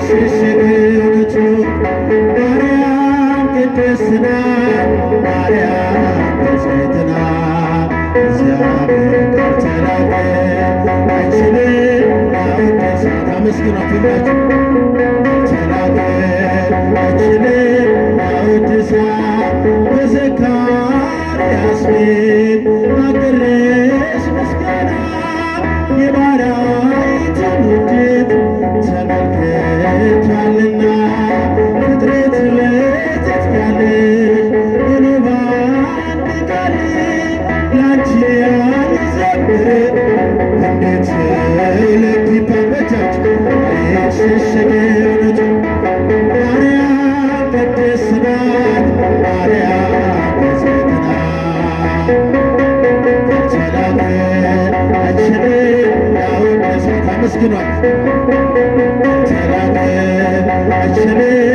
ሽሽግ እውነቱ ማርያም ቅድስት ናት ማርያም ብፅዕት ናት እግዚአብሔር ካልተላከ አንችልም ማወደሳት አመስግኗት ሁላችሁ ካልተላከ አንችልም ማወደሳት በዘካርያስ ቤት አቀረች ምስጋና የባሪያይቱን ውዴት ተመልክቷልና ፍጥረት ለዘዝጋለች እኔ በአንድ ቃል ላንቺ ያልዘምር እንዴት ልብ ይባበጃች ሽሽግ እውነቱ ማርያም ቅድስት ናት ማርያም ብፅዕት ናት ካልተላከ አንችልም ያወደሳት አመስግኗት ካልተላከ አንችልም